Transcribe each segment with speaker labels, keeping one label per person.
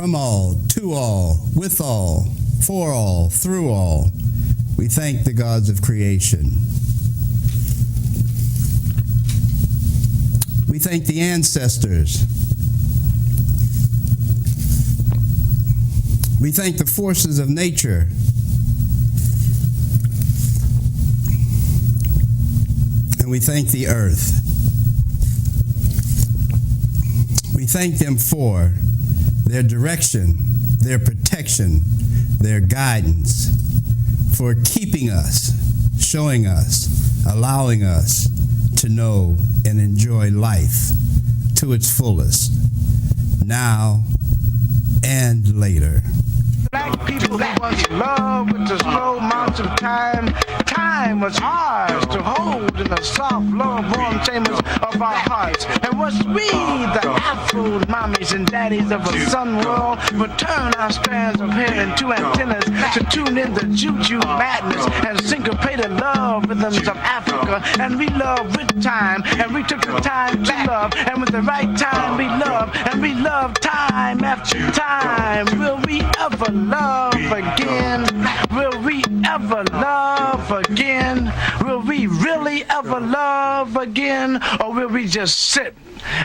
Speaker 1: from all, to all, with all, for all, through all. We thank the gods of creation. We thank the ancestors. We thank the forces of nature. And we thank the earth. We thank them for their direction, their protection, their guidance, for keeping us, showing us, allowing us to know and enjoy life to its fullest, now and later.
Speaker 2: Black people who once loved with the slow march of time. Time was ours to hold in the soft, love-warm chambers of our hearts. And was we, the Afro mommies and daddies of a sun world, would turn our strands of hair into antennas to tune in the juju madness and syncopated love rhythms of Africa. And we loved with time, and we took the time to love. And with the right time we love, and we love time after time. Will we ever love again? Will we ever love again? Will we really ever love again? Or will we just sit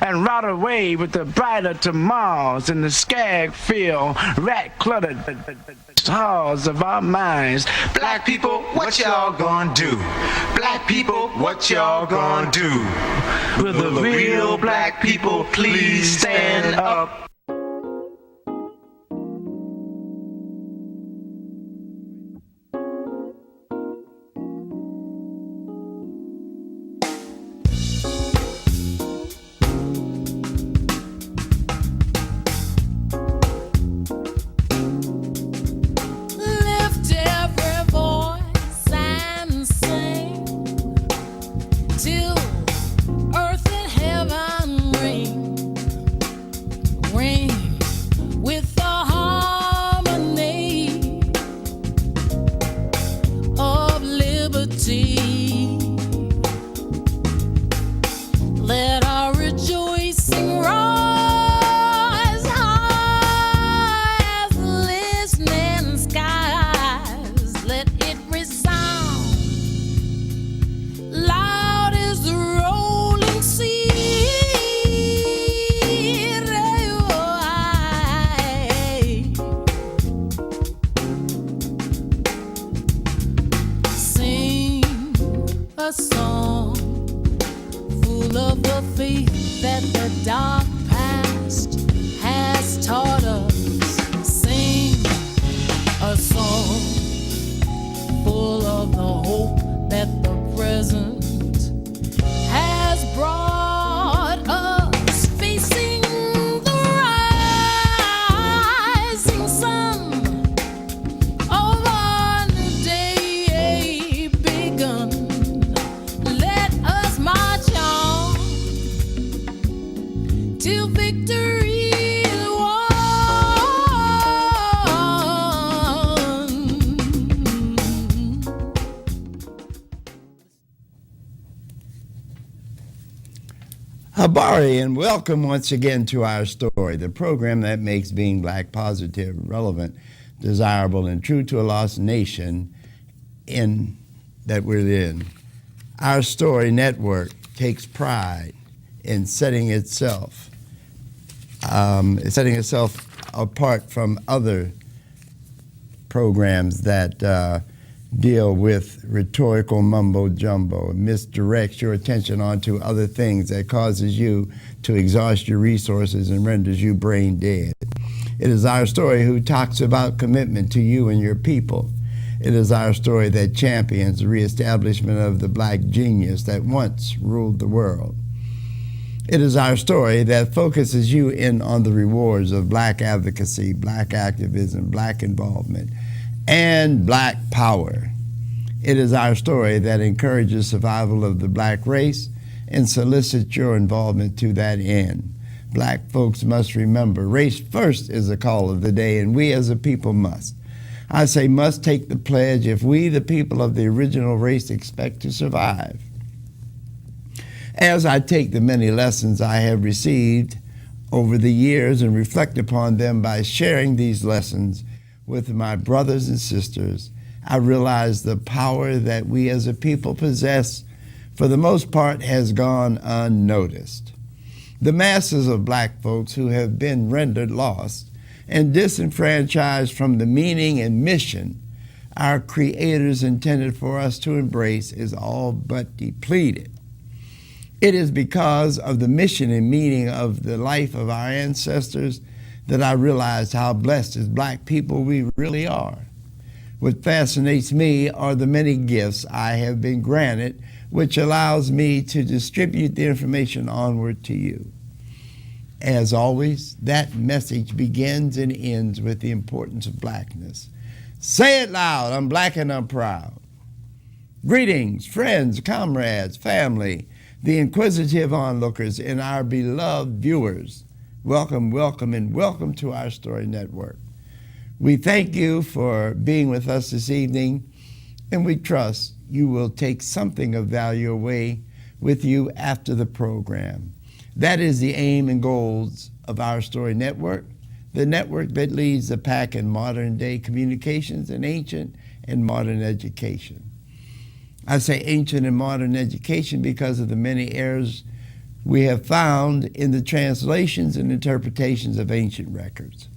Speaker 2: and rot away with the brighter tomorrows in the skag field, rat-cluttered halls of our minds? Black people, what y'all gonna do? Black people, what y'all gonna do? Will the real black people please stand up?
Speaker 1: Tabari, and welcome once again to Our Story, the program that makes being black positive, relevant, desirable, and true to a lost nation that we're in. Our Story Network takes pride in setting itself apart from other programs that deal with rhetorical mumbo-jumbo, misdirects your attention onto other things that causes you to exhaust your resources and renders you brain dead. It is Our Story who talks about commitment to you and your people. It is Our Story that champions the reestablishment of the black genius that once ruled the world. It is Our Story that focuses you in on the rewards of black advocacy, black activism, black involvement, and black power. It is Our Story that encourages survival of the black race and solicits your involvement to that end. Black folks must remember, race first is the call of the day, and we as a people must. I say must take the pledge if we, the people of the original race, expect to survive. As I take the many lessons I have received over the years and reflect upon them by sharing these lessons with my brothers and sisters, I realize the power that we as a people possess, for the most part, has gone unnoticed. The masses of black folks who have been rendered lost and disenfranchised from the meaning and mission our creators intended for us to embrace is all but depleted. It is because of the mission and meaning of the life of our ancestors that I realized how blessed as black people we really are. What fascinates me are the many gifts I have been granted, which allows me to distribute the information onward to you. As always, that message begins and ends with the importance of blackness. Say it loud, I'm black and I'm proud. Greetings, friends, comrades, family, the inquisitive onlookers, and our beloved viewers. Welcome, welcome, and welcome to our Story Network. We thank you for being with us this evening, and we trust you will take something of value away with you after the program. That is the aim and goals of our Story Network, the network that leads the pack in modern-day communications and ancient and modern education. I say ancient and modern education because of the many errors we have found in the translations and interpretations of ancient records.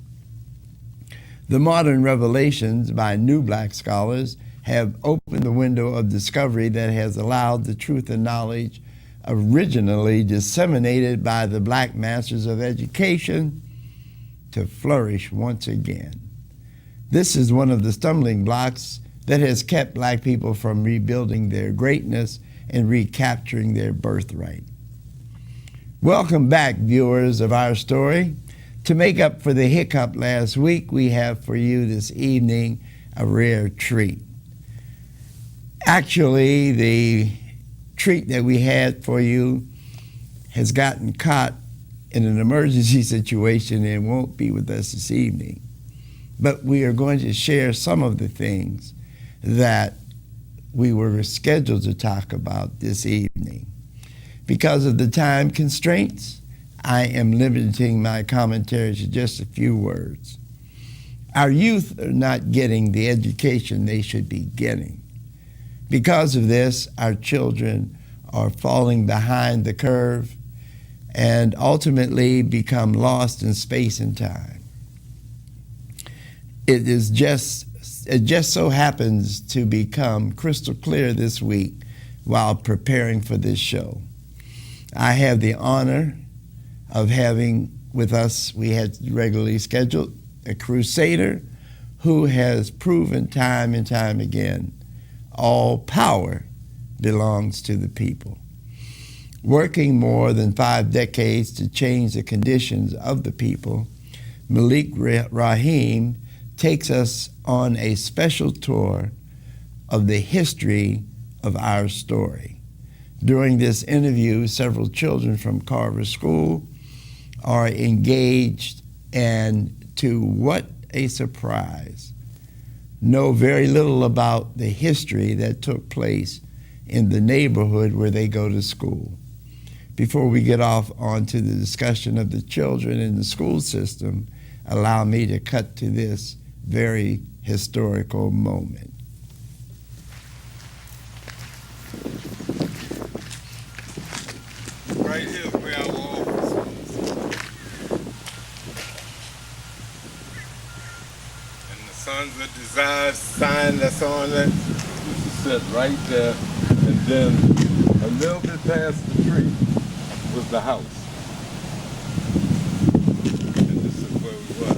Speaker 1: The modern revelations by new black scholars have opened the window of discovery that has allowed the truth and knowledge originally disseminated by the black masters of education to flourish once again. This is one of the stumbling blocks that has kept black people from rebuilding their greatness and recapturing their birthright. Welcome back, viewers of our story. To make up for the hiccup last week, we have for you this evening a rare treat. Actually, the treat that we had for you has gotten caught in an emergency situation and won't be with us this evening. But we are going to share some of the things that we were scheduled to talk about this evening. Because of the time constraints, I am limiting my commentary to just a few words. Our youth are not getting the education they should be getting. Because of this, our children are falling behind the curve and ultimately become lost in space and time. It just so happens to become crystal clear this week while preparing for this show. I have the honor of having with us, we had regularly scheduled, a crusader who has proven time and time again, all power belongs to the people. Working more than 5 decades to change the conditions of the people, Malik Rahim takes us on a special tour of the history of our story. During this interview, several children from Carver School are engaged, and to what a surprise, know very little about the history that took place in the neighborhood where they go to school. Before we get off onto the discussion of the children in the school system, allow me to cut to this very historical moment.
Speaker 3: Right here is where our office is. And the Sons of Desire sign that's on it used to sit right there, and then a little bit past the tree was the house. And this is where we were.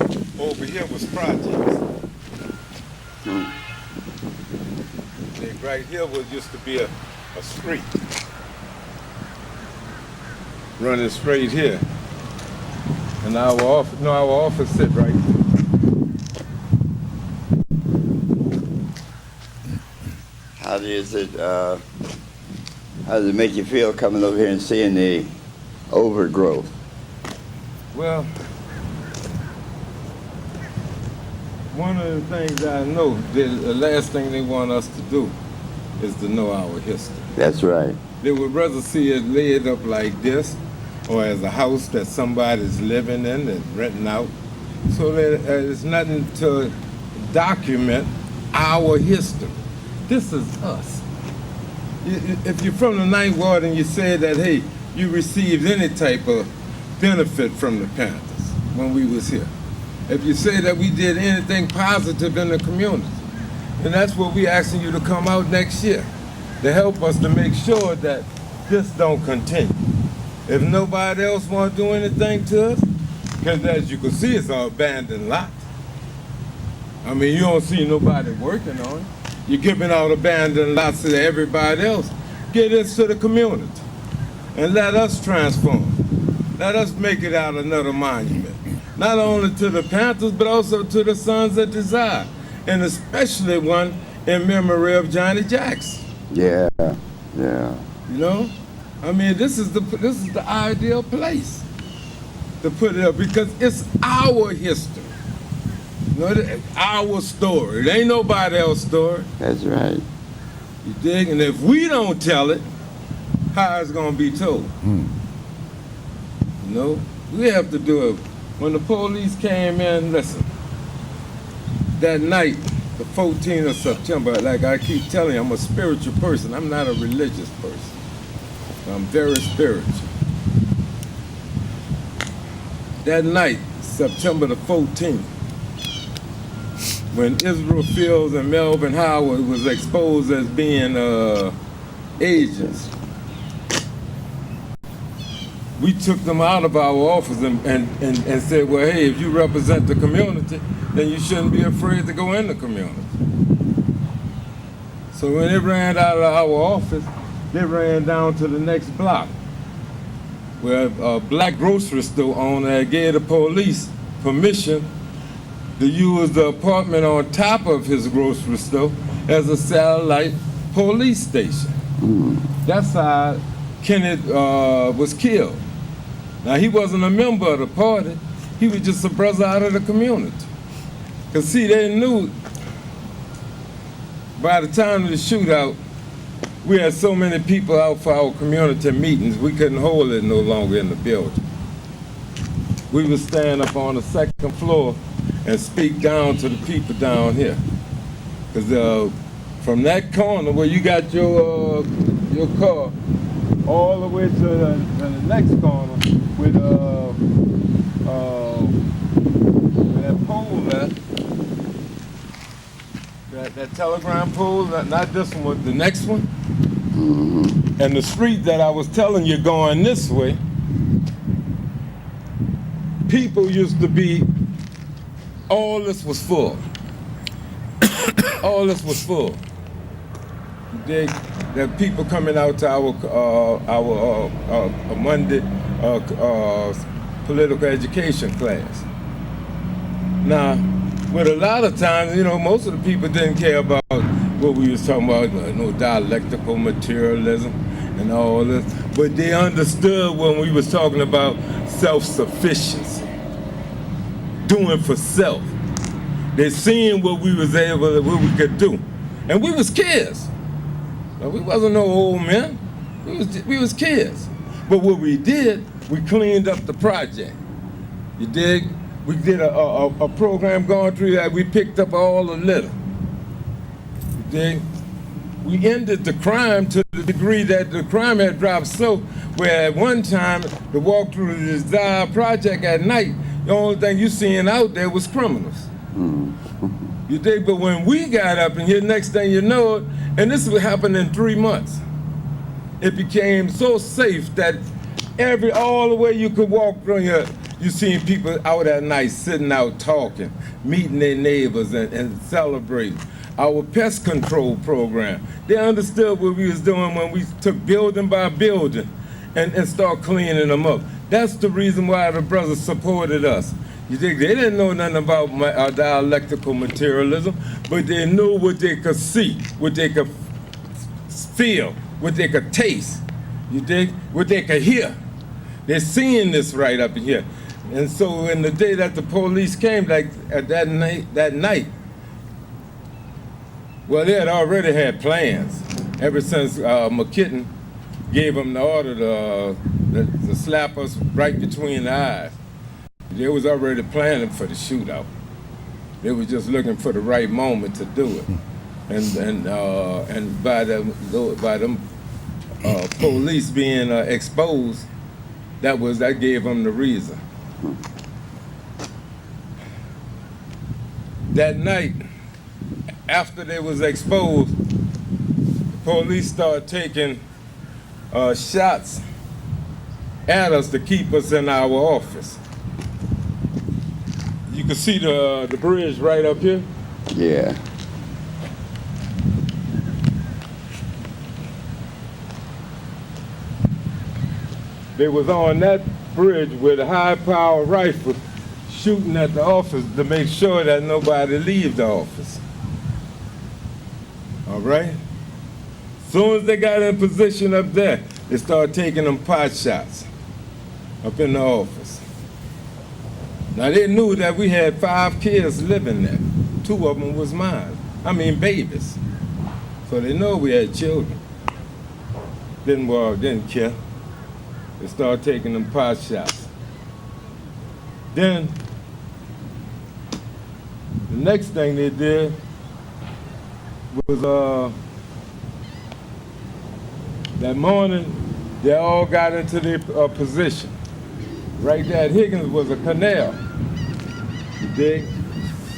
Speaker 3: Over here was projects. And right here was used to be a street running straight here. And our office sit right here.
Speaker 4: How does it make you feel coming over here and seeing the overgrowth?
Speaker 3: Well, one of the things I know, the last thing they want us to do is to know our history.
Speaker 4: That's right.
Speaker 3: They would rather see it laid up like this or as a house that somebody's living in and renting out. So there's nothing to document our history. This is us. If you're from the Ninth Ward and you say that, hey, you received any type of benefit from the Panthers when we was here, if you say that we did anything positive in the community, then that's what we asking you to come out next year to help us to make sure that this don't continue. If nobody else want to do anything to us, because as you can see, it's an abandoned lot. I mean, you don't see nobody working on it. You're giving out abandoned lots to everybody else. Get this to the community and let us transform. Let us make it out another monument. Not only to the Panthers, but also to the Sons of Desire, and especially one in memory of Johnny Jackson.
Speaker 4: Yeah, yeah.
Speaker 3: You know? I mean, this is the ideal place to put it up because it's our history. You know, our story. It ain't nobody else's story.
Speaker 4: That's right.
Speaker 3: You dig? And if we don't tell it, how it's gonna be told? You know? We have to do it. When the police came in, listen, that night, the 14th of September, like I keep telling you, I'm a spiritual person. I'm not a religious person. I'm very spiritual. That night, September the 14th, when Israel Fields and Melvin Howard was exposed as being agents, we took them out of our office and said, well, hey, if you represent the community, then you shouldn't be afraid to go in the community. So when they ran out of our office, they ran down to the next block where a black grocery store owner gave the police permission to use the apartment on top of his grocery store as a satellite police station. That's how Kenneth was killed. Now, he wasn't a member of the party. He was just a brother out of the community. Because, see, they knew by the time of the shootout, we had so many people out for our community meetings, we couldn't hold it no longer in the building. We would stand up on the second floor and speak down to the people down here. Because from that corner where you got your car, all the way to the next corner with that pole there, that telegram pole, not this one, but the next one. And the street that I was telling you going this way, people used to be, all this was full. All this was full. There are people coming out to our Monday political education class. Now, with a lot of times, you know, most of the people didn't care about what we was talking about, no dialectical materialism and all this, but they understood when we was talking about self-sufficiency, doing for self. They seen what we was able, what we could do, and we was kids. Now, we wasn't no old men. We was kids. But what we did, we cleaned up the project. You dig? We did a program going through that. We picked up all the litter. You dig? We ended the crime to the degree that the crime had dropped so where at one time to walk through the Desire Project at night, the only thing you seeing out there was criminals. You dig? But when we got up in here, next thing you know it, and this would happen in 3 months, it became so safe that all the way you could walk through here, you seen people out at night sitting out talking, meeting their neighbors and celebrating. Our pest control program, they understood what we was doing when we took building by building and start cleaning them up. That's the reason why the brothers supported us. You think they didn't know nothing about dialectical materialism, but they knew what they could see, what they could feel, what they could taste. You dig? What they could hear. They're seeing this right up in here. And so in the day that the police came, like at that night, well, they had already had plans ever since McKitton gave them the order to to slap us right between the eyes. They was already planning for the shootout. They was just looking for the right moment to do it. And by them police being exposed, that gave them the reason. That night, after they was exposed, the police started taking shots at us to keep us in our office. You can see the bridge right up here.
Speaker 4: Yeah.
Speaker 3: They was on that bridge with a high-power rifle shooting at the office to make sure that nobody leave the office. All right? As soon as they got in position up there, they started taking them pot shots up in the office. Now they knew that we had 5 kids living there. 2 of them was mine. I mean babies. So they know we had children. Didn't care. They started taking them pot shots. Then, the next thing they did was that morning, they all got into their position. Right there at Higgins was a canal. You dig?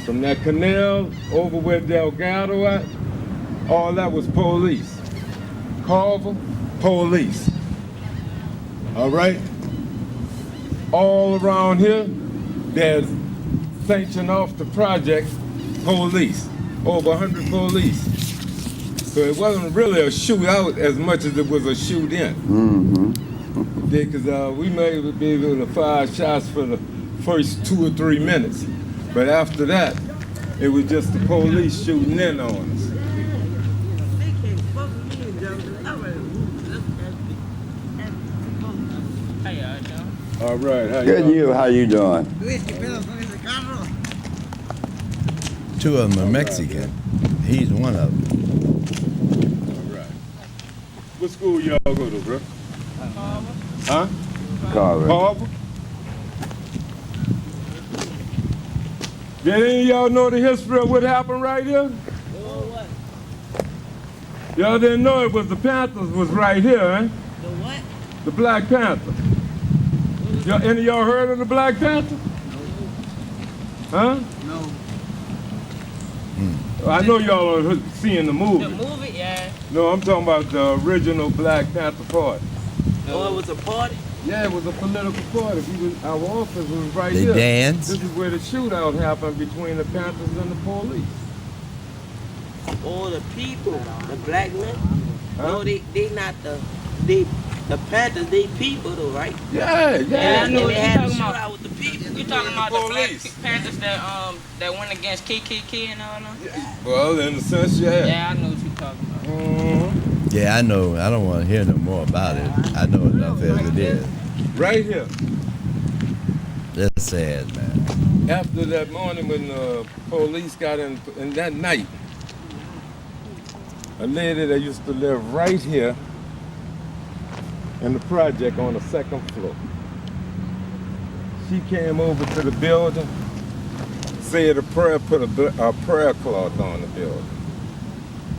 Speaker 3: From that canal over where Delgado at, all that was police. Carver, police. All right? All around here, there's sanctioned off the project police, over 100 police. So it wasn't really a shootout as much as it was a shoot-in.
Speaker 4: Mm-hmm.
Speaker 3: Because we may be able to fire shots for the first 2 or 3 minutes. But after that, it was just the police shooting in on us. All right,
Speaker 4: How you doing?
Speaker 1: 2 of them are Mexican. He's one of them.
Speaker 3: All right. What school y'all go to, bro? Huh?
Speaker 4: Carver.
Speaker 3: Carver? Did any of y'all know the history of what happened right here? Y'all didn't know it was the Panthers was right here, eh?
Speaker 5: The what?
Speaker 3: The Black Panther. Any of y'all heard of the Black Panther? Huh?
Speaker 5: No.
Speaker 3: I know y'all are seeing the movie.
Speaker 5: The movie, yeah.
Speaker 3: No, I'm talking about the original Black Panther Party.
Speaker 5: Oh, it was a party?
Speaker 3: Yeah, it was a political party. Our office was right
Speaker 1: They
Speaker 3: here.
Speaker 1: dance?
Speaker 3: This is where the shootout happened between the Panthers and the police.
Speaker 5: All the people, the black men.
Speaker 3: Huh?
Speaker 5: No, they not the Panthers, they people though, right?
Speaker 3: Yeah.
Speaker 6: Yeah, I know
Speaker 5: And
Speaker 6: what
Speaker 5: they
Speaker 6: you're
Speaker 5: had to
Speaker 6: talking
Speaker 5: shoot
Speaker 6: about.
Speaker 5: out with the people.
Speaker 6: You talking about the
Speaker 3: Police.
Speaker 6: Black Panthers that went against KKK and all that?
Speaker 3: Well, in a sense, yeah.
Speaker 6: Yeah, I know what you're talking about.
Speaker 3: Mhm.
Speaker 1: Yeah, I know. I don't want to hear no more about it. I know enough as it is.
Speaker 3: Right here.
Speaker 1: That's sad, man.
Speaker 3: After that morning when the police got in that night, a lady that used to live right here in the project on the 2nd floor. She came over to the building, said a prayer, put a prayer cloth on the building,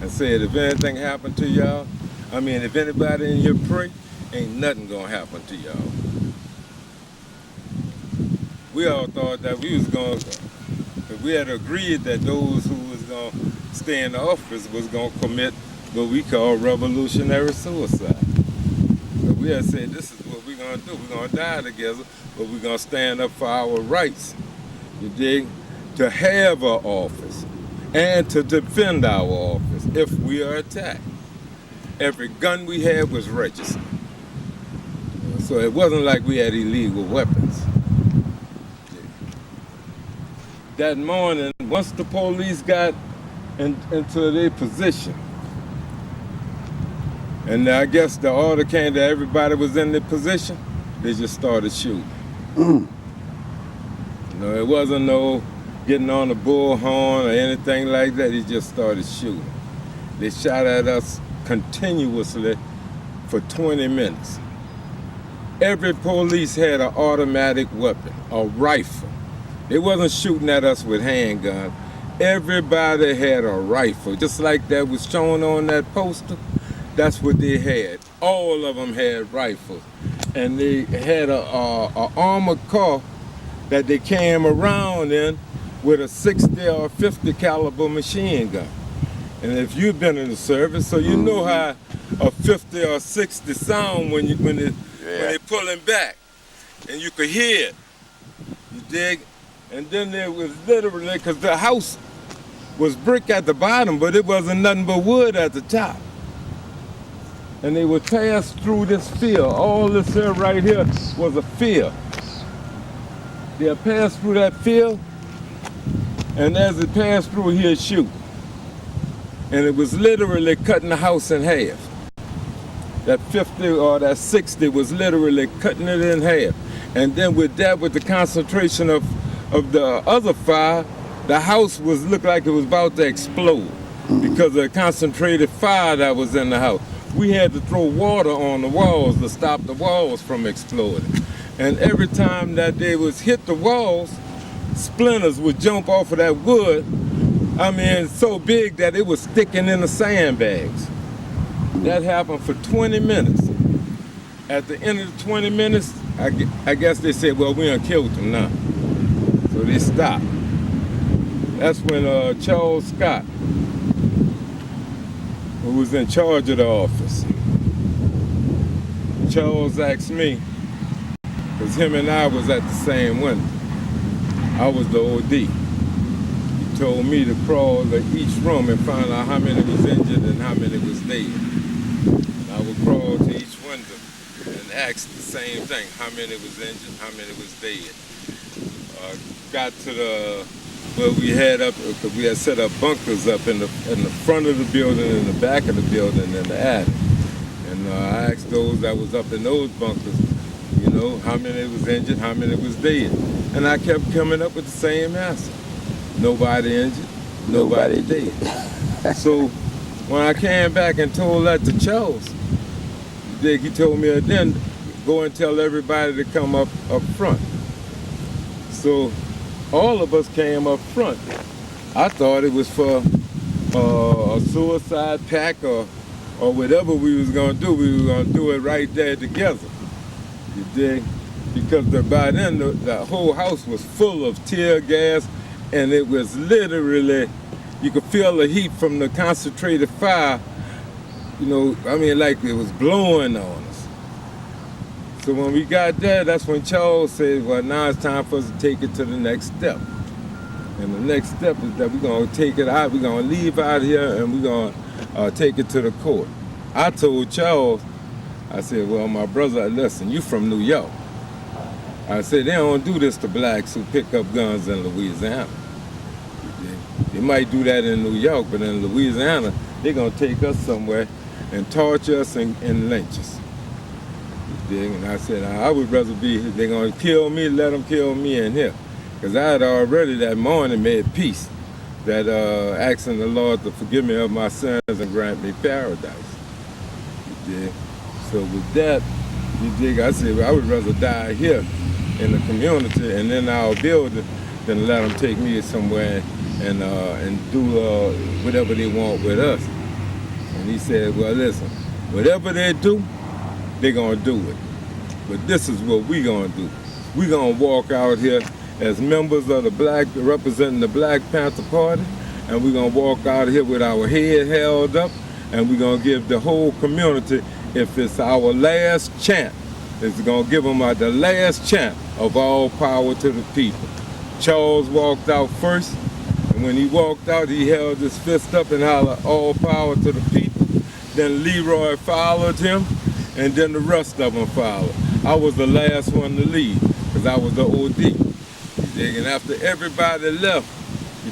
Speaker 3: and said, if anything happened to y'all, if anybody in here pray, ain't nothing gonna happen to y'all. We all thought that we had agreed that those who was gonna stay in the office was gonna commit what we call revolutionary suicide. So we had said, this is what we're gonna do. We're gonna die together, but we're gonna stand up for our rights, you dig? To have our office and to defend our office if we are attacked. Every gun we had was registered. So it wasn't like we had illegal weapons. That morning, once the police got into their position, and I guess the order came that everybody was in their position, they just started shooting. No, it wasn't no getting on the bullhorn or anything like that. They just started shooting. They shot at us continuously for 20 minutes. every police had an automatic weapon, a rifle. They wasn't shooting at us with handguns. Everybody had a rifle, just like that was shown on that poster. That's what they had. All of them had rifles, and they had a armored car that they came around in with a 60 or 50 caliber machine gun. And if you've been in the service, so you know how a 50 or 60 sound when they pulling back, and you could hear it. You dig? And then there was literally, because the house was brick at the bottom, but it wasn't nothing but wood at the top. And they would pass through this field. All this here right here was a field. They'll pass through that field, and as it passed through, he'll shoot. And it was literally cutting the house in half. That 50 or that 60 was literally cutting it in half. And then with that, with the concentration of the other fire, the house looked like it was about to explode because of the concentrated fire that was in the house. We had to throw water on the walls to stop the walls from exploding. And every time that they was hit the walls, splinters would jump off of that wood. I mean, so big that it was sticking in the sandbags. That happened for 20 minutes. At the end of the 20 minutes, I guess they said, well, we done killed them now. So they stopped. That's when Charles Scott, who was in charge of the office, Charles asked me, because him and I was at the same window. I was the OD. He told me to crawl to each room and find out how many was injured and how many was dead. And I would crawl to each window and ask the same thing, how many was injured, how many was dead. Got to where we had because we had set up bunkers up in the front of the building, in the back of the building, in the attic. And I asked those that was up in those bunkers, you know, how many was injured, how many was dead. And I kept coming up with the same answer. Nobody injured, nobody dead. So when I came back and told that to Charles, he told me then go and tell everybody to come up front. So all of us came up front. I thought it was for a suicide pack or whatever we was gonna do. We were gonna do it right there together. You dig? Because by then the whole house was full of tear gas, and it was literally, you could feel the heat from the concentrated fire. You know, I mean, like it was blowing on us. So when we got there, that's when Charles said, well, now it's time for us to take it to the next step. And the next step is that we're going to take it out, we're going to leave out here, and we're going to take it to the court. I told Charles, I said, well, my brother, listen, you from New York. I said, they don't do this to blacks who pick up guns in Louisiana. They might do that in New York, but in Louisiana, they're going to take us somewhere and torture us and lynch us. And I said, I would rather be, they're going to kill me, let them kill me in here. Because I had already that morning made peace, that asking the Lord to forgive me of my sins and grant me paradise. You dig? So with that, you dig, I said, well, I would rather die here in the community and in our building than let them take me somewhere and do whatever they want with us. And he said, well, listen, whatever they do, they're gonna do it. But this is what we gonna do. We gonna walk out here as members of representing the Black Panther Party, and we're gonna walk out here with our head held up, and we're gonna give the whole community, if it's our last chant, it's gonna give them the last chant of all power to the people. Charles walked out first, and when he walked out, he held his fist up and hollered, all power to the people. Then Leroy followed him, and then the rest of them followed. I was the last one to leave, because I was the OD. And after everybody left,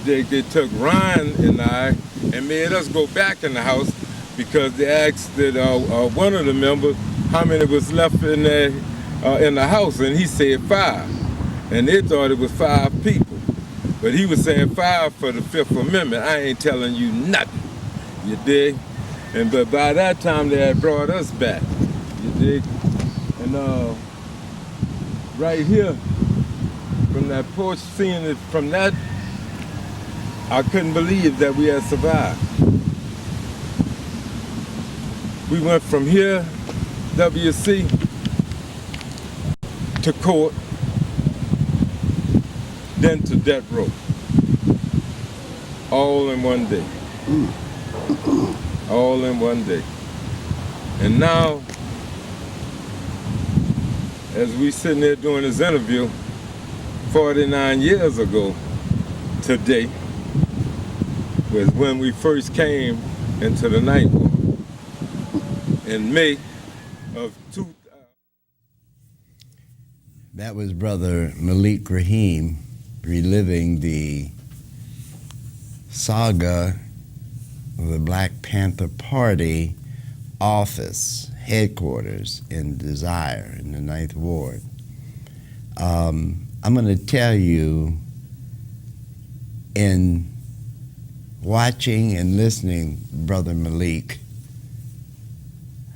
Speaker 3: they took Ryan and I and made us go back in the house because they asked that one of the members how many was left in the house, and he said 5. And they thought it was 5 people. But he was saying 5 for the 5th Amendment. I ain't telling you nothing, you dig? But by that time, they had brought us back, you dig? And right here, from that porch, seeing it from that, I couldn't believe that we had survived. We went from here, WC, to court, then to death row. All in one day. All in one day. And now, as we sitting there doing this interview, 49 years ago today was when we first came into the Ninth Ward. In May of 2000.
Speaker 1: That was Brother Malik Rahim reliving the saga of the Black Panther Party office, headquarters in Desire in the Ninth Ward. I'm going to tell you, in watching and listening, Brother Malik,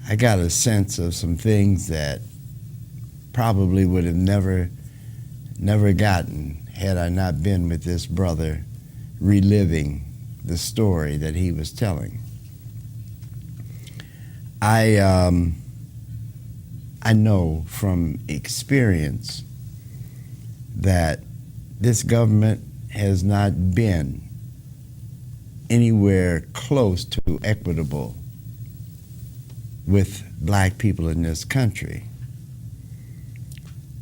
Speaker 1: I got a sense of some things that probably would have never gotten had I not been with this brother reliving the story that he was telling. I know from experience that this government has not been anywhere close to equitable with black people in this country.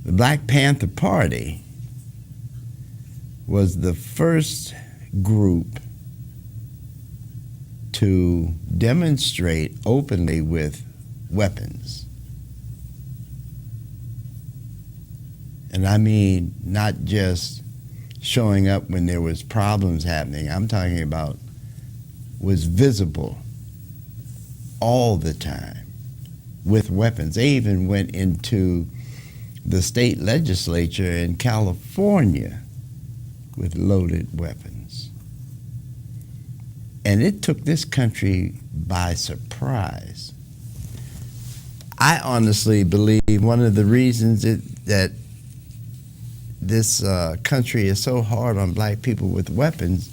Speaker 1: The Black Panther Party was the first group to demonstrate openly with weapons. And I mean, not just showing up when there was problems happening. I'm talking about was visible all the time with weapons. They even went into the state legislature in California with loaded weapons. And it took this country by surprise. I honestly believe one of the reasons that this country is so hard on black people with weapons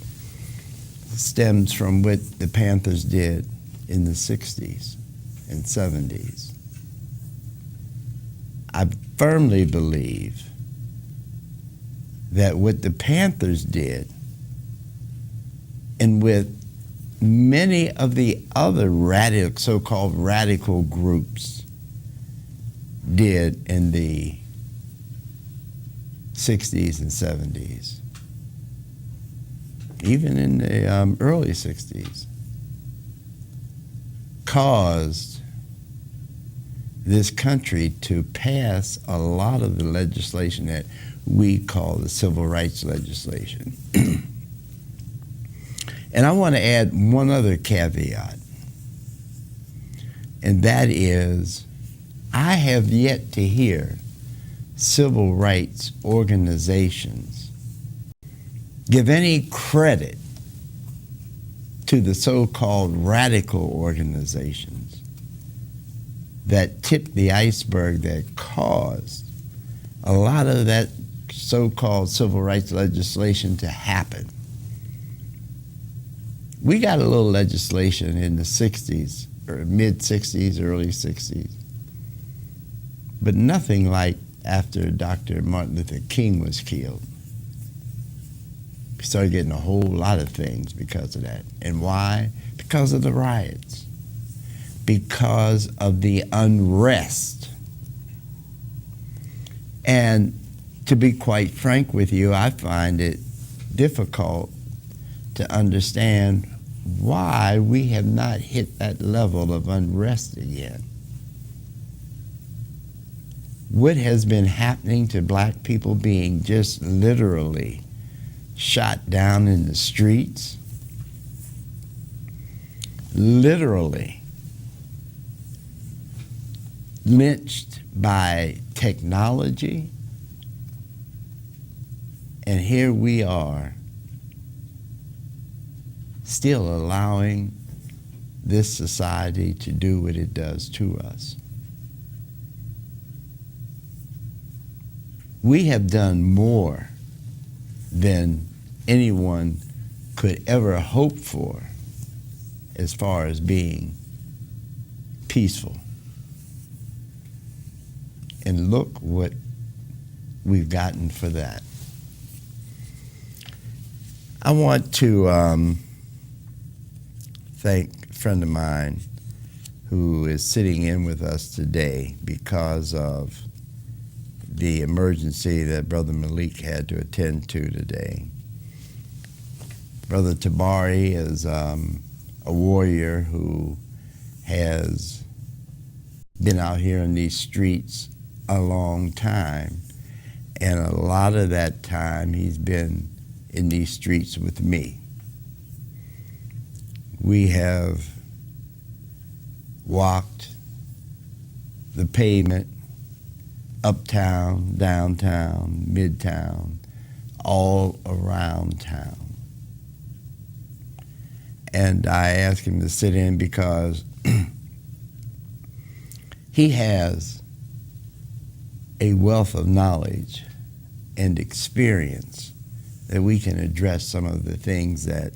Speaker 1: stems from what the Panthers did in the 60s and 70s. I firmly believe that what the Panthers did, and with many of the other so-called radical groups did in the 60s and 70s, even in the early 60s, caused this country to pass a lot of the legislation that we call the civil rights legislation. And I want to add one other caveat, and that is I have yet to hear civil rights organizations give any credit to the so-called radical organizations that tipped the iceberg that caused a lot of that so-called civil rights legislation to happen. We got a little legislation in the 60s, or mid-60s, early 60s, but nothing like after Dr. Martin Luther King was killed. We started getting a whole lot of things because of that. And why? Because of the riots. Because of the unrest. And to be quite frank with you, I find it difficult to understand why we have not hit that level of unrest again. What has been happening to black people being just literally shot down in the streets, literally lynched by technology, and here we are still allowing this society to do what it does to us. we have done more than anyone could ever hope for as far as being peaceful. And look what we've gotten for that. I want to thank a friend of mine who is sitting in with us today because of the emergency that Brother Malik had to attend to today. Brother Tabari is a warrior who has been out here in these streets a long time, and a lot of that time he's been in these streets with me. We have walked the pavement, uptown, downtown, midtown, all around town. And I asked him to sit in because he has a wealth of knowledge and experience that we can address some of the things that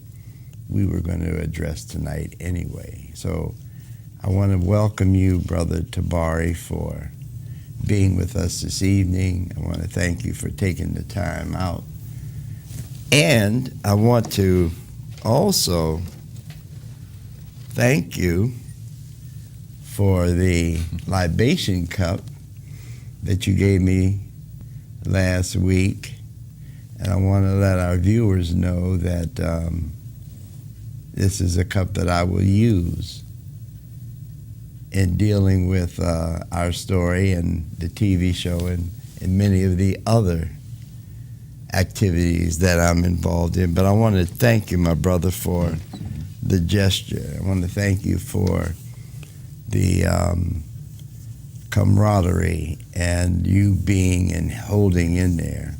Speaker 1: we were going to address tonight anyway. So I want to welcome you, Brother Tabari, for being with us this evening. I want to thank you for taking the time out. And I want to also thank you for the libation cup that you gave me last week. And I want to let our viewers know that this is a cup that I will use in dealing with our story and the TV show and many of the other activities that I'm involved in. But I want to thank you, my brother, for the gesture. I want to thank you for the camaraderie and you being and holding in there.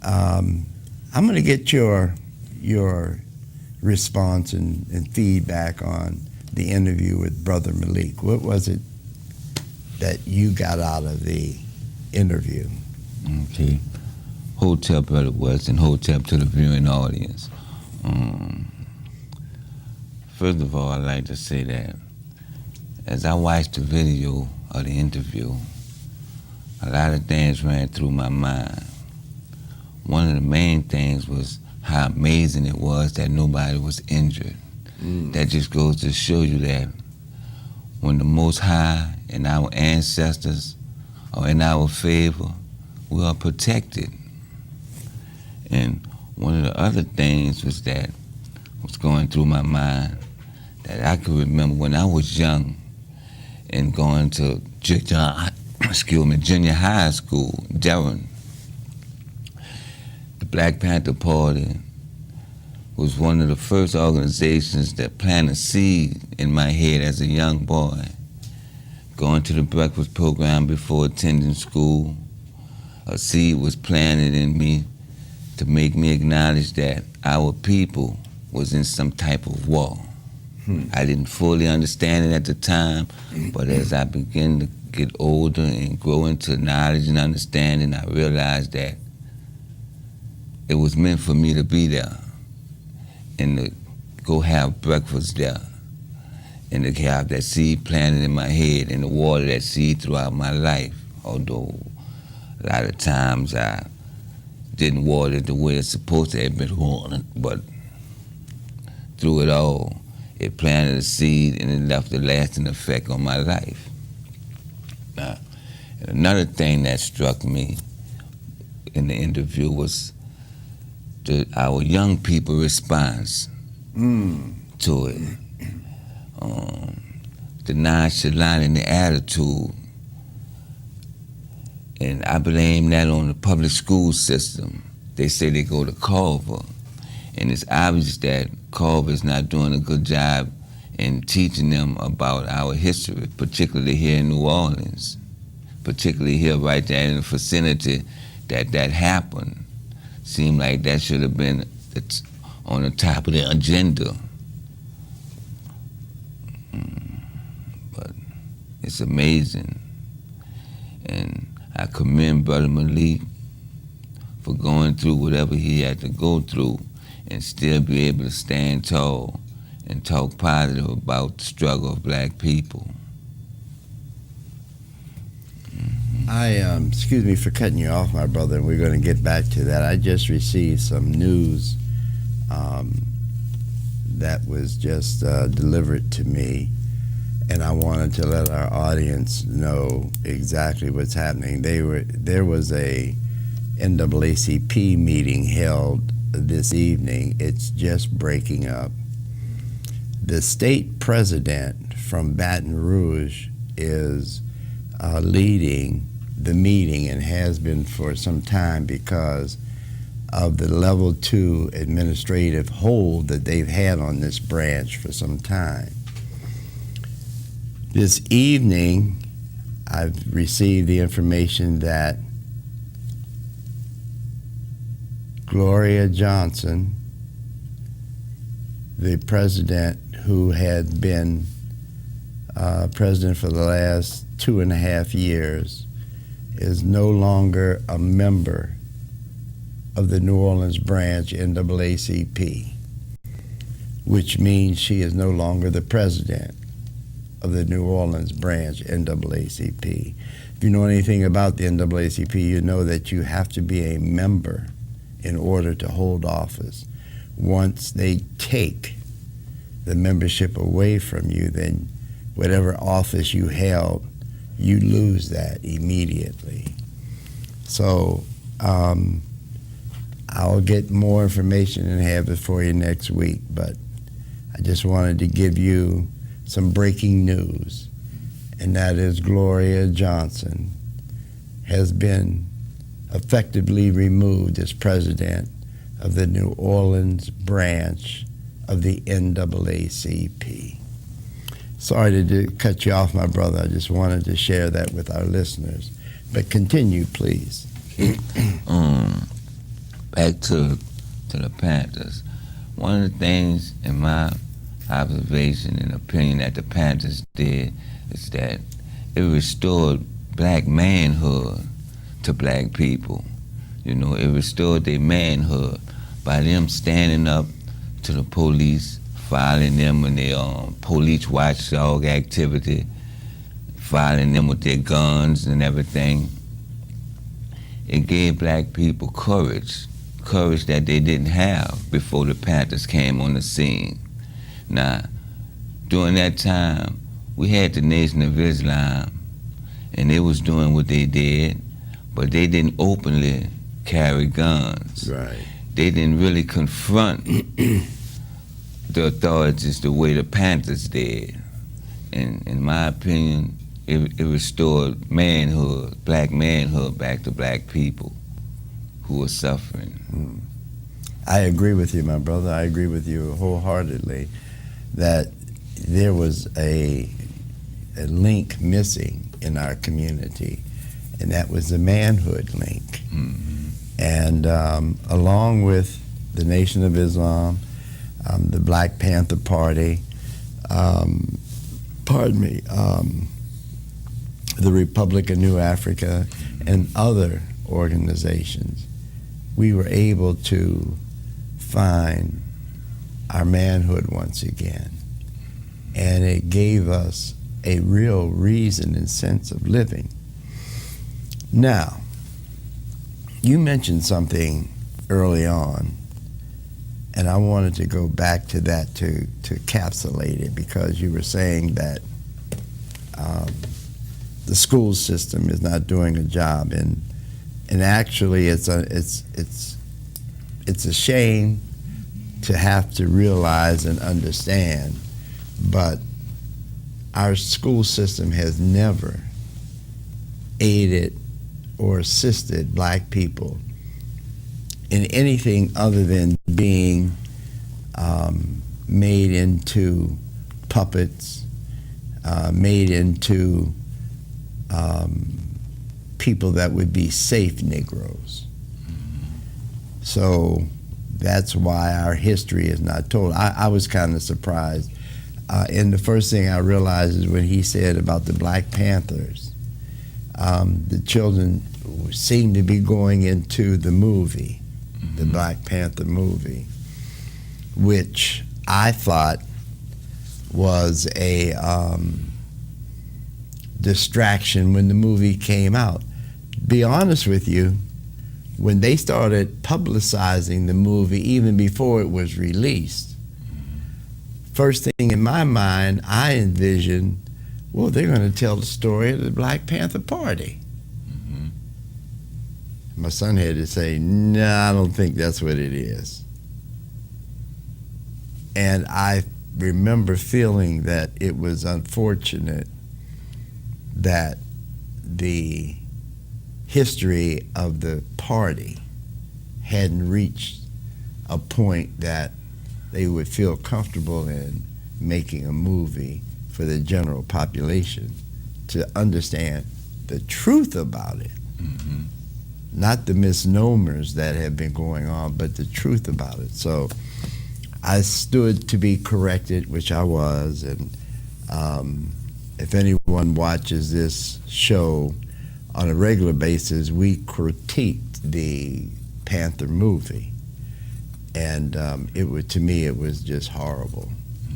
Speaker 1: I'm going to get your response and feedback on the interview with Brother Malik. What was it that you got out of the interview?
Speaker 7: Okay. Hotel, Brother West, and hotel to the viewing audience. First of all, I'd like to say that as I watched the video of the interview, a lot of things ran through my mind. One of the main things was how amazing it was that nobody was injured. That just goes to show you that when the Most High and our ancestors are in our favor, we are protected. And one of the other things was that was going through my mind that I could remember when I was young and going to junior high school, Durham. The Black Panther Party was one of the first organizations that planted a seed in my head as a young boy. Going to the breakfast program before attending school, a seed was planted in me to make me acknowledge that our people was in some type of war. I didn't fully understand it at the time, but as I began to get older and grow into knowledge and understanding, I realized that it was meant for me to be there and to go have breakfast there and to have that seed planted in my head and to water that seed throughout my life. Although a lot of times I didn't water it the way it's supposed to have been watered, but through it all, it planted a seed and it left a lasting effect on my life. Now, another thing that struck me in the interview was our young people response to it. The nonchalant and the attitude. And I blame that on the public school system. They say they go to Culver, and it's obvious that Culver is not doing a good job in teaching them about our history, particularly here in New Orleans, particularly here right there in the vicinity that happened. Seemed like that should have been on the top of the agenda. But it's amazing. And I commend Brother Malik for going through whatever he had to go through and still be able to stand tall and talk positive about the struggle of black people.
Speaker 1: Excuse me for cutting you off, my brother, and we're going to get back to that. I just received some news that was just delivered to me, and I wanted to let our audience know exactly what's happening. There was a NAACP meeting held this evening. It's just breaking up. The state president from Baton Rouge is leading the meeting and has been for some time because of the level 2 administrative hold that they've had on this branch for some time. This evening, I've received the information that Gloria Johnson, the president who had been president for the last 2.5 years, is no longer a member of the New Orleans branch NAACP, which means she is no longer the president of the New Orleans branch NAACP. If you know anything about the NAACP, you know that you have to be a member in order to hold office. Once they take the membership away from you, then whatever office you held, you lose that immediately. So I'll get more information and have it for you next week, but I just wanted to give you some breaking news, and that is Gloria Johnson has been effectively removed as president of the New Orleans branch of the NAACP. Sorry to cut you off, my brother. I just wanted to share that with our listeners. But continue, please.
Speaker 7: Back to the Panthers. One of the things in my observation and opinion that the Panthers did is that it restored black manhood to black people. You know, it restored their manhood by them standing up to the police, filing them in their police watchdog activity, filing them with their guns and everything. It gave black people courage that they didn't have before the Panthers came on the scene. Now, during that time, we had the Nation of Islam, and they was doing what they did, but they didn't openly carry guns.
Speaker 1: Right.
Speaker 7: They didn't really confront the authorities the way the Panthers did. And in my opinion, it restored manhood, black manhood, back to black people who were suffering.
Speaker 1: I agree with you, my brother. I agree with you wholeheartedly that there was a link missing in our community, and that was the manhood link.
Speaker 7: Mm-hmm.
Speaker 1: And along with the Nation of Islam, the Black Panther Party, the Republic of New Africa, and other organizations, we were able to find our manhood once again. And it gave us a real reason and sense of living. Now, you mentioned something early on, and I wanted to go back to that to encapsulate it, because you were saying that the school system is not doing a job, and actually it's a shame to have to realize and understand, but our school system has never aided or assisted black people in anything other than being made into puppets, made into people that would be safe Negroes. So that's why our history is not told. I was kind of surprised. And the first thing I realized is when he said about the Black Panthers, the children seemed to be going into the movie, the Black Panther movie, which I thought was a distraction when the movie came out. Be honest with you, when they started publicizing the movie even before it was released, first thing in my mind, I envisioned, well, they're going to tell the story of the Black Panther Party. My son had to say, no, I don't think that's what it is. And I remember feeling that it was unfortunate that the history of the party hadn't reached a point that they would feel comfortable in making a movie for the general population to understand the truth about it. Not the misnomers that have been going on, but the truth about it. So I stood to be corrected, which I was, and if anyone watches this show on a regular basis, we critiqued the Panther movie, and to me it was just horrible.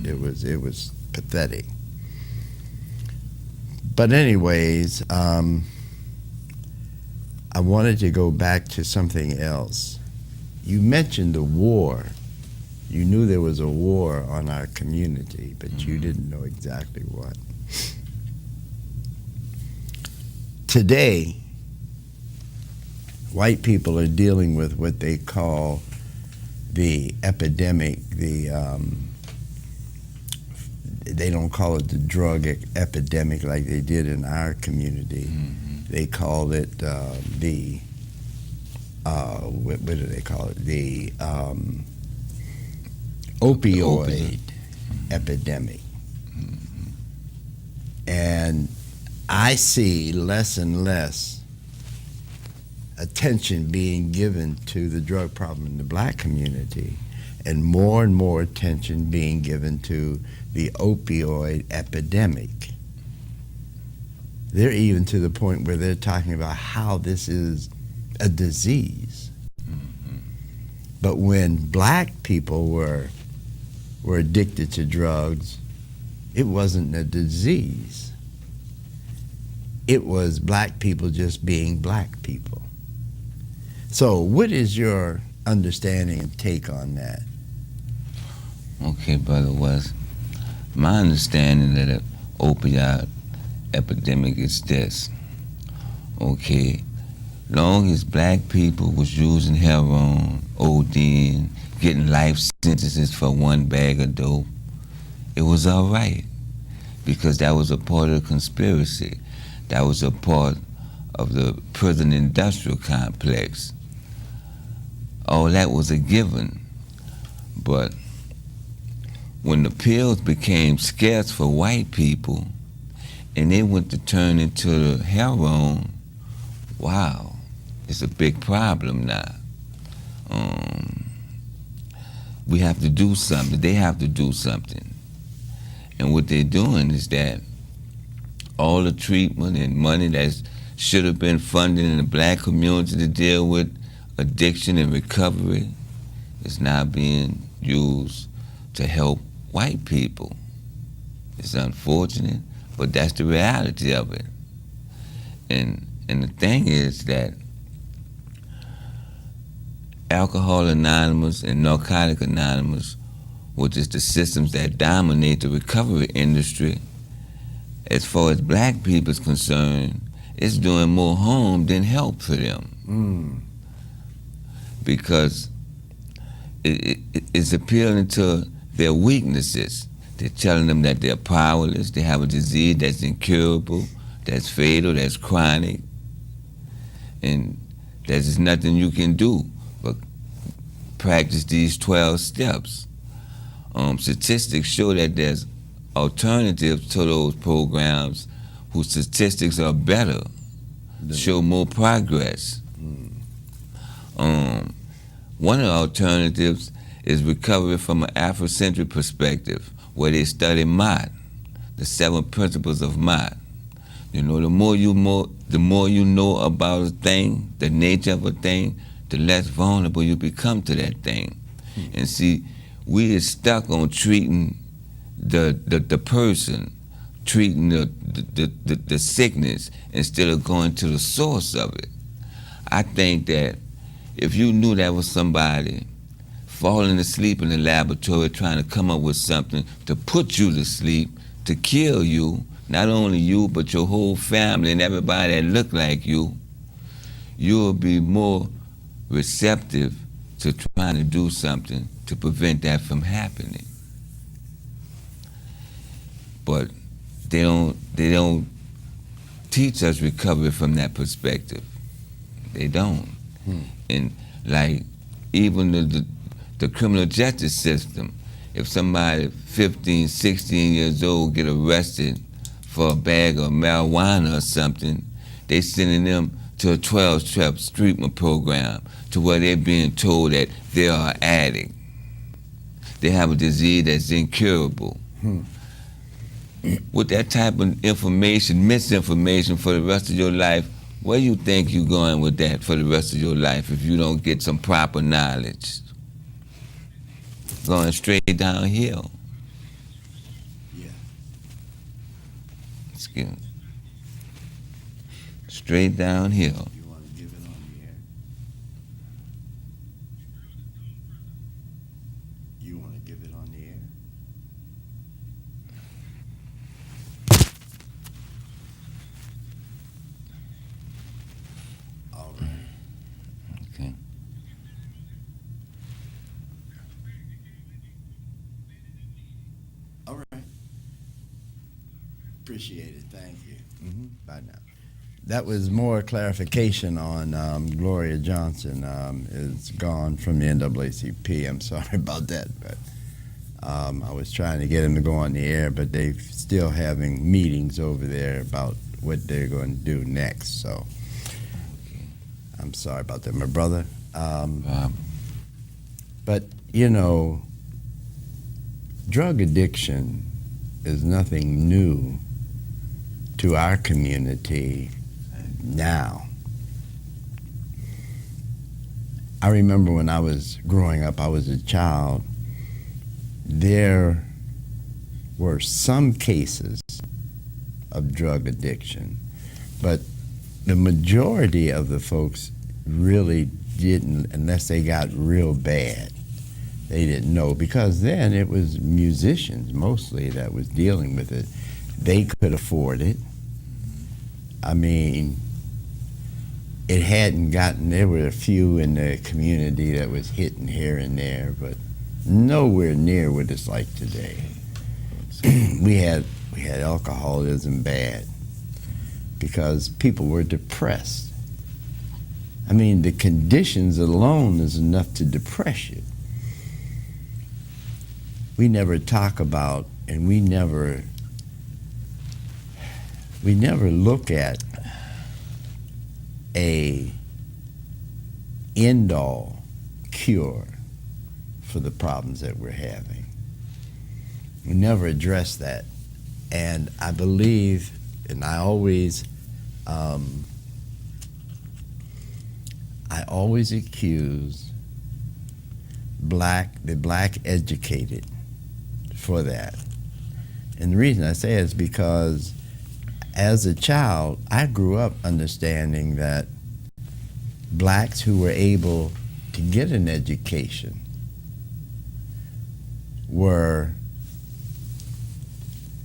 Speaker 1: It was pathetic. But anyways, I wanted to go back to something else. You mentioned the war. You knew there was a war on our community, but you didn't know exactly what. Today, white people are dealing with what they call the epidemic. They don't call it the drug epidemic like they did in our community. They call it what do they call it? The opioid epidemic. And I see less and less attention being given to the drug problem in the black community, and more attention being given to the opioid epidemic. They're even to the point where they're talking about how this is a disease. But when black people were addicted to drugs, it wasn't a disease. It was black people just being black people. So what is your understanding and take on that?
Speaker 7: Okay, Brother West. My understanding of the opioid epidemic is this. Okay, long as black people was using heroin, ODing, getting life sentences for one bag of dope, it was all right, because that was a part of the conspiracy. That was a part of the prison industrial complex. All that was a given. But when the pills became scarce for white people and they went to turn into the heroin, wow, it's a big problem now. We have to do something. They have to do something. And what they're doing is that all the treatment and money that should have been funded in the black community to deal with addiction and recovery is now being used to help white people. It's unfortunate, but that's the reality of it. And the thing is that Alcohol Anonymous and Narcotic Anonymous, which is the systems that dominate the recovery industry, as far as black people is concerned, it's doing more harm than help for them. Because it's appealing to their weaknesses. They're telling them that they're powerless, they have a disease that's incurable, that's fatal, that's chronic, and there's nothing you can do but practice these 12 steps. Statistics show that there's alternatives to those programs whose statistics are better, show more progress. One of the alternatives is recovery from an Afrocentric perspective, where they study Mott, the 7 principles of Mott. You know, the more you know about a thing, the nature of a thing, the less vulnerable you become to that thing. And see, we are stuck on treating the person, treating the sickness instead of going to the source of it. I think that if you knew that was somebody falling asleep in the laboratory trying to come up with something to put you to sleep, to kill you, not only you, but your whole family and everybody that look like you'll be more receptive to trying to do something to prevent that from happening. But they don't teach us recovery from that perspective. They don't. And like even the criminal justice system, if somebody 15, 16 years old get arrested for a bag of marijuana or something, they sending them to a 12-step treatment program to where they're being told that they are an addict. They have a disease that's incurable. With that type of information, misinformation for the rest of your life, where you think you're going with that for the rest of your life if you don't get some proper knowledge? Going straight downhill.
Speaker 1: Yeah.
Speaker 7: Excuse me. Straight downhill.
Speaker 1: You want to give it on the air? You want to give it on the air? All right.
Speaker 7: Okay.
Speaker 1: All right. Appreciate it. Thank you. Bye now. That was more clarification on Gloria Johnson is gone from the NAACP. I'm sorry about that, but I was trying to get him to go on the air, but they're still having meetings over there about what they're going to do next. So I'm sorry about that, my brother. But you know, drug addiction is nothing new to our community now. I remember when I was growing up, I was a child, there were some cases of drug addiction, but the majority of the folks really didn't, unless they got real bad. They didn't know, because then it was musicians mostly that was dealing with it. They could afford it. I mean, it hadn't gotten, there were a few in the community that was hitting here and there, but nowhere near what it's like today. we had alcoholism bad because people were depressed. I mean, the conditions alone is enough to depress you. We never talk about, and we never look at a end-all cure for the problems that we're having. We never address that. And I believe, and I always accuse the black educated for that. And the reason I say it is because as a child, I grew up understanding that blacks who were able to get an education were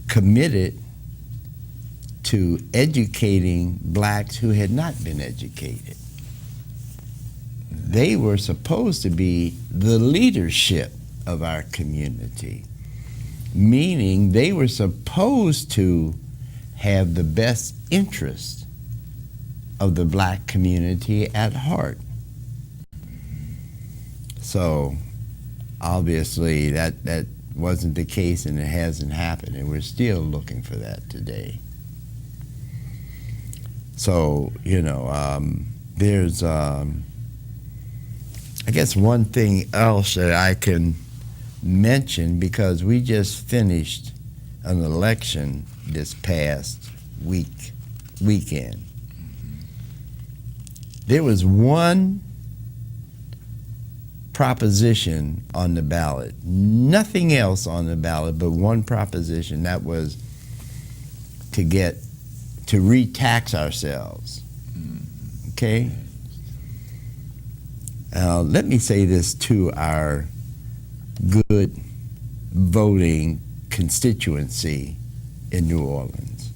Speaker 1: committed to educating blacks who had not been educated. They were supposed to be the leadership of our community, meaning they were supposed to have the best interest of the black community at heart. So obviously that wasn't the case, and it hasn't happened, and we're still looking for that today. So, you know, there's I guess one thing else that I can mention, because we just finished an election this past week, weekend, there was one proposition on the ballot, nothing else on the ballot but one proposition. That was to re-tax ourselves. Okay? Let me say this to our good voting constituency in New Orleans.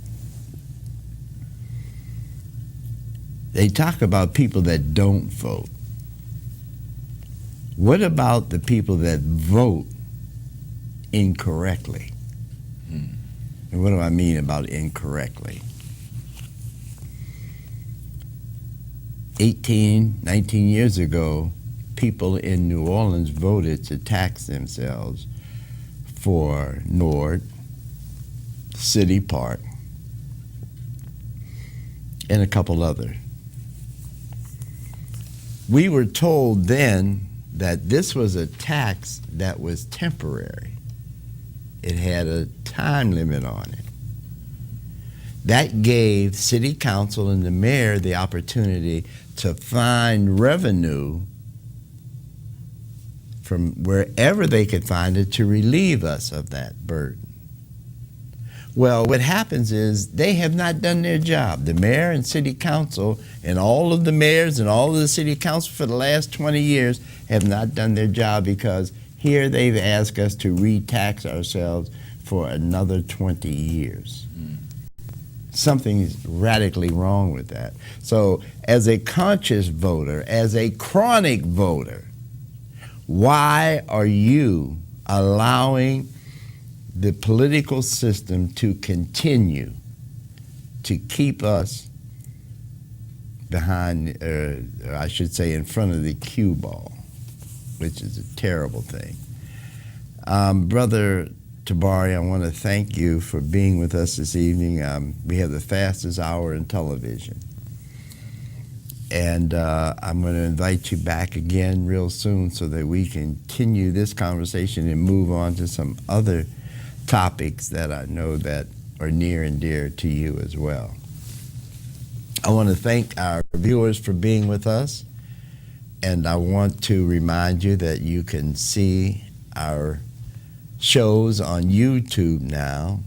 Speaker 1: They talk about people that don't vote. What about the people that vote incorrectly? And what do I mean about incorrectly? 18, 19 years ago, people in New Orleans voted to tax themselves for Nord, City Park, and a couple other. We were told then that this was a tax that was temporary. It had a time limit on it. That gave city council and the mayor the opportunity to find revenue from wherever they could find it to relieve us of that burden. Well, what happens is they have not done their job. The mayor and city council and all of the mayors and all of the city council for the last 20 years have not done their job, because here they've asked us to re-tax ourselves for another 20 years. Something's radically wrong with that. So as a conscious voter, as a chronic voter, why are you allowing the political system to continue to keep us behind, or I should say in front of the cue ball, which is a terrible thing? Brother Tabari, I want to thank you for being with us this evening. We have the fastest hour in television. And I'm going to invite you back again real soon so that we can continue this conversation and move on to some other topics that I know that are near and dear to you as well. I want to thank our viewers for being with us, and I want to remind you that you can see our shows on YouTube now.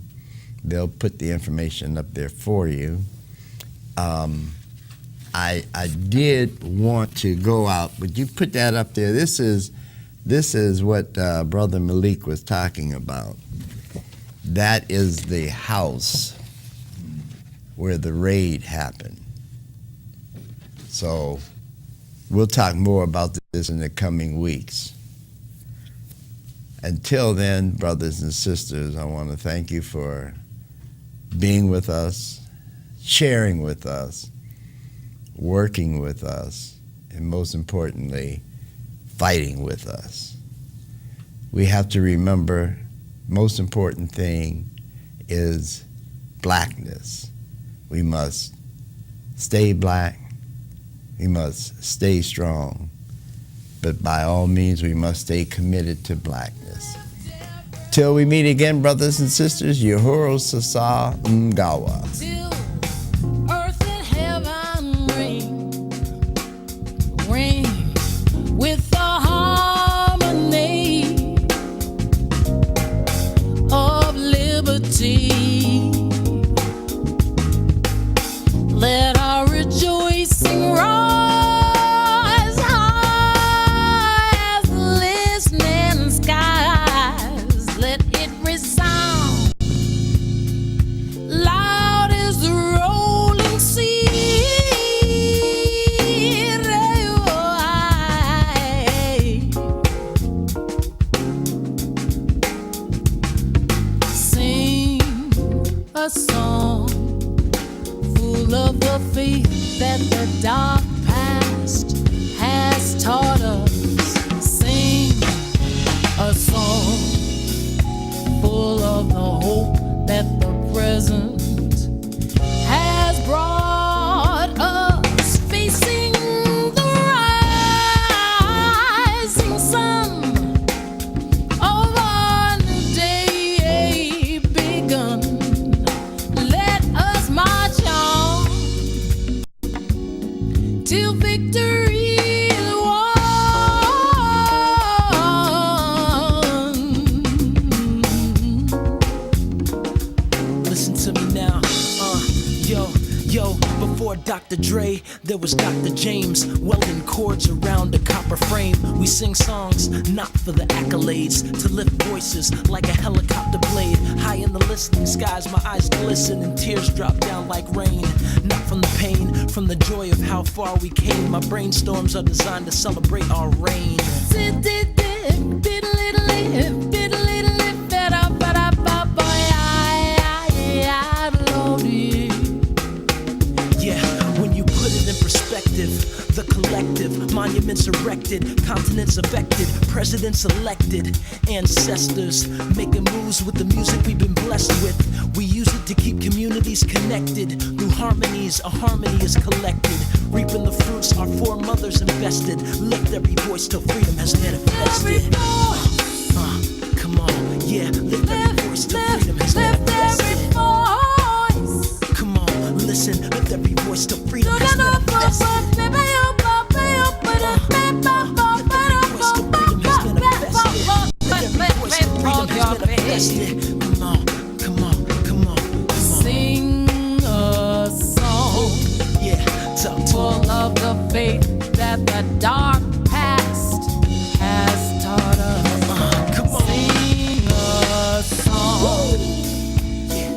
Speaker 1: They'll put the information up there for you. I did want to go out, but you put that up there. This is what Brother Malik was talking about. That is the house where the raid happened. So we'll talk more about this in the coming weeks. Until then, brothers and sisters, I want to thank you for being with us, sharing with us, working with us, and most importantly, fighting with us. We have to remember, most important thing is blackness. We must stay black. We must stay strong. But by all means, we must stay committed to blackness. Till we meet again, brothers and sisters, Uhuru Sasa Mgawa.
Speaker 8: Till earth and heaven ring with the harmony of liberty. Let our rejoicing rise high as the listening skies. Let it resound loud as the rolling sea. Sing a song full of the faith that the dark past has taught us. Sing a song full of the hope that the present has brought us. Facing the rising sun of a new day begun. Let us march on
Speaker 9: listen to me now. Yo, before Dr. Dre, there was Dr. James, welding cords around a copper frame. We sing songs, not for the accolades, to lift voices like a helicopter blade. High in the listening skies, my eyes glisten and tears drop down like rain. Not from the pain, from the joy of how far we came. My brainstorms are designed to celebrate our reign. The collective, monuments erected, continents affected, presidents elected, ancestors making moves with the music we've been blessed with. We use it to keep communities connected. Through harmonies, a harmony is collected. Reaping the fruits our foremothers invested. Lift every voice till freedom has manifested. Come on, yeah, lift every voice till freedom has manifested. Come on, listen, lift every voice till freedom has manifested. Come on.
Speaker 8: Sing a song,
Speaker 9: Yeah, talk to
Speaker 8: full of the faith that the dark past has taught us.
Speaker 9: come on.
Speaker 8: Sing a song,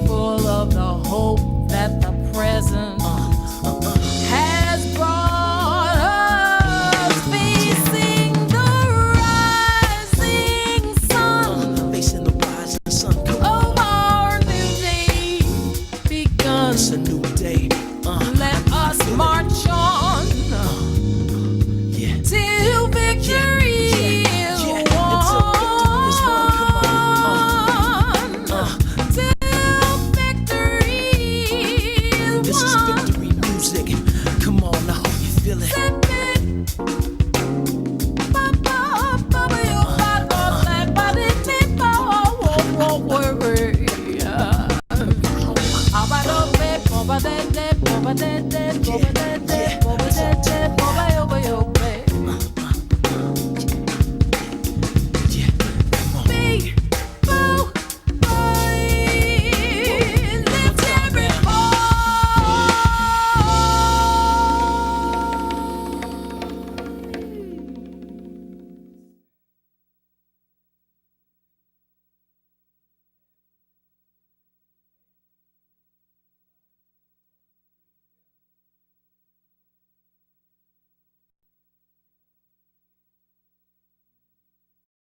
Speaker 8: full of the hope that the present has brought us. Facing the rising sun
Speaker 9: Facing the rising sun, come on.
Speaker 8: of our new day begun.
Speaker 9: It's a new day.
Speaker 8: Let us march on
Speaker 9: Yeah.
Speaker 8: till victory is
Speaker 9: Yeah, until victory is won, come
Speaker 8: won. Till victory is
Speaker 9: This is
Speaker 8: won.
Speaker 9: victory music. Come on, I hope you feel it.